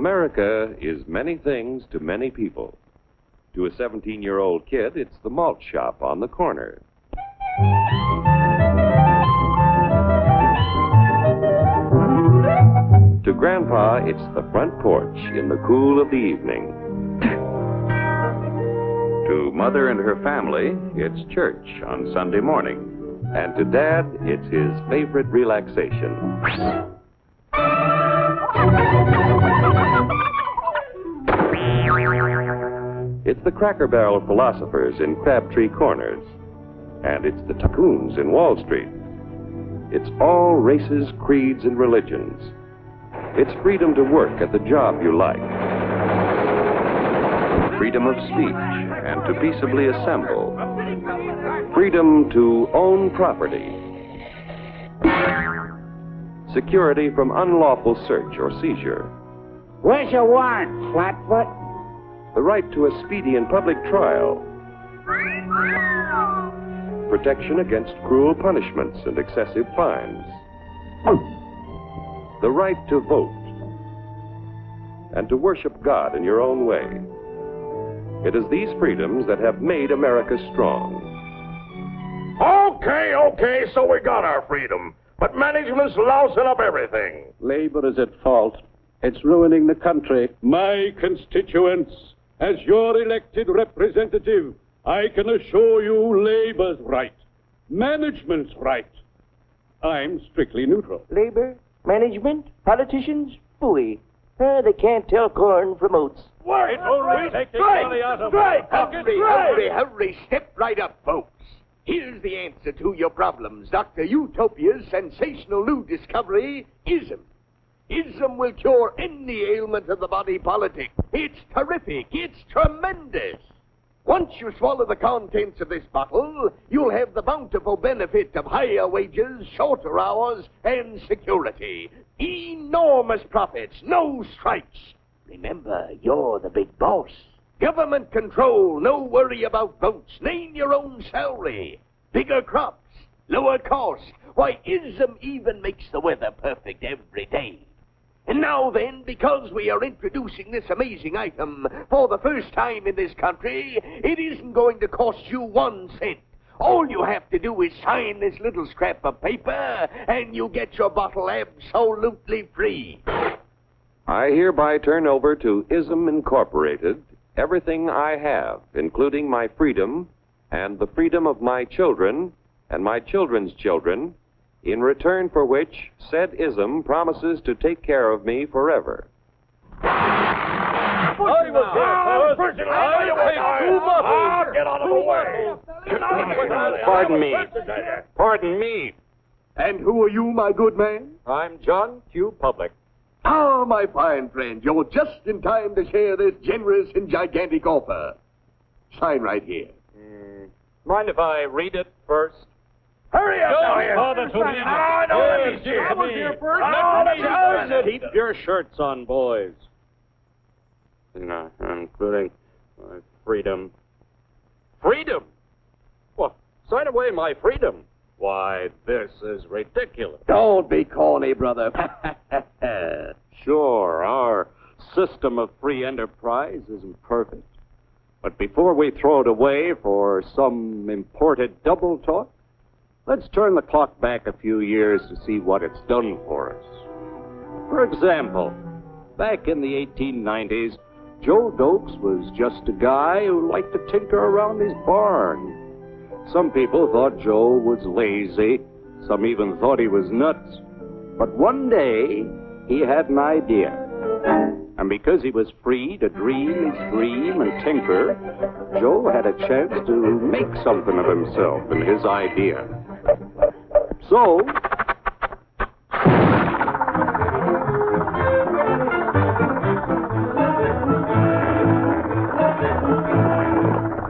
America is many things to many people. To a 17-year-old kid, it's the malt shop on the corner. To Grandpa, it's the front porch in the cool of the evening. To Mother and her family, it's church on Sunday morning. And to Dad, it's his favorite relaxation. It's the Cracker Barrel philosophers in Crabtree Corners. And it's the tycoons in Wall Street. It's all races, creeds, and religions. It's freedom to work at the job you like. Freedom of speech and to peaceably assemble. Freedom to own property. Security from unlawful search or seizure. Where's your warrant, Flatfoot? The right to a speedy and public trial. Protection against cruel punishments and excessive fines. The right to vote. And to worship God in your own way. It is these freedoms that have made America strong. Okay, so we got our freedom. But management's lousing up everything. Labor is at fault. It's ruining the country. My constituents, as your elected representative, I can assure you Labor's right. Management's right. I'm strictly neutral. Labor, management, politicians, phooey. They can't tell corn from oats. It only takes money out of Hurry, step right up, folks. Here's the answer to your problems. Dr. Utopia's sensational new discovery, ism. Ism will cure any ailment of the body politic. It's terrific. It's tremendous. Once you swallow the contents of this bottle, you'll have the bountiful benefit of higher wages, shorter hours, and security. Enormous profits, no strikes. Remember, you're the big boss. Government control, no worry about votes. Name your own salary. Bigger crops, lower costs. Why, ism even makes the weather perfect every day. And now then, because we are introducing this amazing item for the first time in this country, it isn't going to cost you 1 cent. All you have to do is sign this little scrap of paper, and you get your bottle absolutely free. I hereby turn over to Ism Incorporated everything I have, including my freedom and the freedom of my children and my children's children, in return for which said Ism promises to take care of me forever. Get out of the way. Pardon me. And who are you, my good man? I'm John Q. Public. Ah, my fine friend, you're just in time to share this generous and gigantic offer. Sign right here. Mind if I read it first? Hurry up, Keep your shirts on, boys. No, including my freedom. Freedom? Well, sign away my freedom. Why, this is ridiculous. Don't be corny, brother. Sure, our system of free enterprise isn't perfect. But before we throw it away for some imported double talk, let's turn the clock back a few years to see what it's done for us. For example, back in the 1890s, Joe Dokes was just a guy who liked to tinker around his barn. Some people thought Joe was lazy. Some even thought he was nuts. But one day, he had an idea. And because he was free to dream his dream and tinker, Joe had a chance to make something of himself and his idea. So,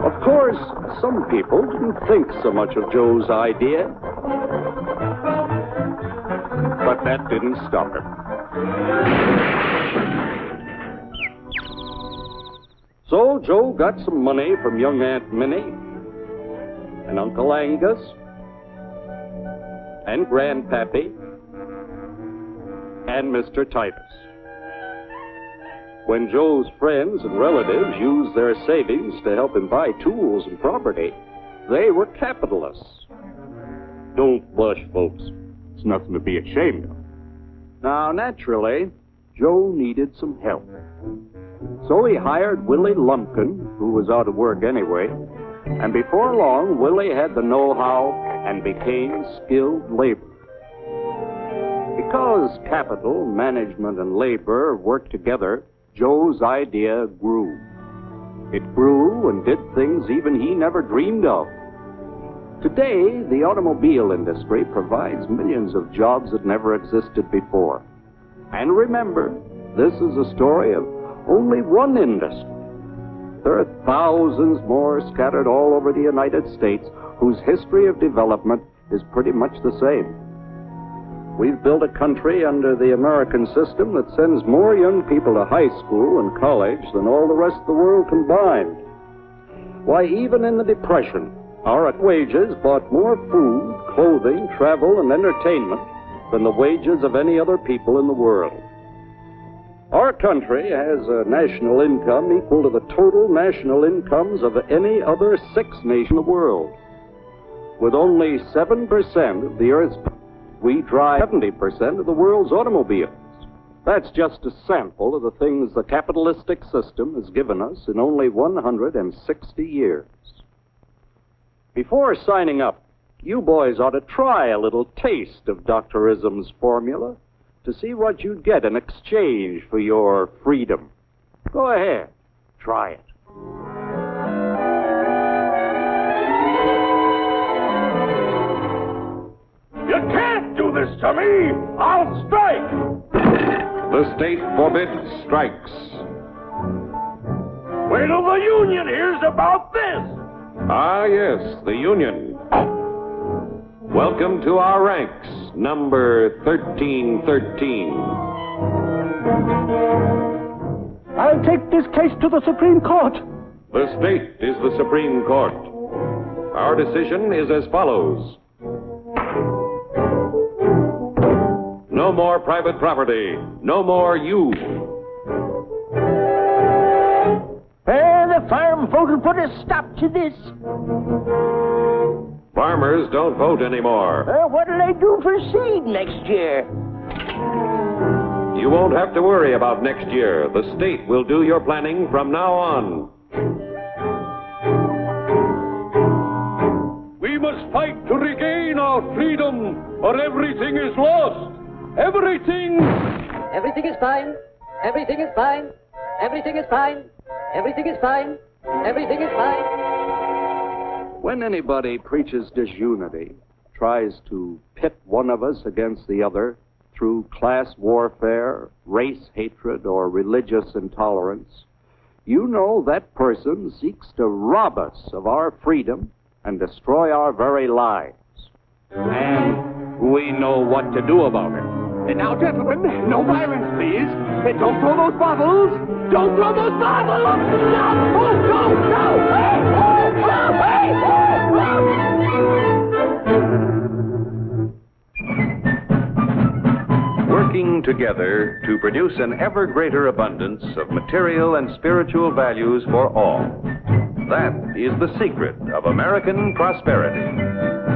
of course, some people didn't think so much of Joe's idea. But that didn't stop him. So Joe got some money from young Aunt Minnie and Uncle Angus and Grandpappy and Mr. Titus. When Joe's friends and relatives used their savings to help him buy tools and property, they were capitalists. Don't blush, folks. It's nothing to be ashamed of. Now, naturally, Joe needed some help. So he hired Willie Lumpkin, who was out of work anyway, and before long, Willie had the know-how and became skilled labor. Because capital, management, and labor worked together, Joe's idea grew. It grew and did things even he never dreamed of. Today, the automobile industry provides millions of jobs that never existed before. And remember, this is a story of only one industry. There are thousands more scattered all over the United States whose history of development is pretty much the same. We've built a country under the American system that sends more young people to high school and college than all the rest of the world combined. Why, even in the Depression, our wages bought more food, clothing, travel, and entertainment than the wages of any other people in the world. Our country has a national income equal to the total national incomes of any other sixth nation in the world. With only 7% of the Earth's population, we drive 70% of the world's automobiles. That's just a sample of the things the capitalistic system has given us in only 160 years. Before signing up, you boys ought to try a little taste of Dr. Ism's formula to see what you'd get in exchange for your freedom. Go ahead, try it. You can't do this to me! I'll strike! The state forbids strikes. Wait till the union hears about this! Ah, yes, the Union. Welcome to our ranks, number 1313. I'll take this case to the Supreme Court. The state is the Supreme Court. Our decision is as follows. No more private property. No more you. The farm vote will put a stop to this. Farmers don't vote anymore. What'll they do for seed next year? You won't have to worry about next year. The state will do your planning from now on. We must fight to regain our freedom, or everything is lost. Everything! Everything is fine. Everything is fine. Everything is fine. Everything is fine. Everything is fine. When anybody preaches disunity, tries to pit one of us against the other through class warfare, race hatred, or religious intolerance, you know that person seeks to rob us of our freedom and destroy our very lives. And we know what to do about it. And now, gentlemen, no violence, please. And don't throw those bottles. Don't throw those bottles. No! Oh, no! No! Hey! Oh, hey! Working together to produce an ever greater abundance of material and spiritual values for all. That is the secret of American prosperity.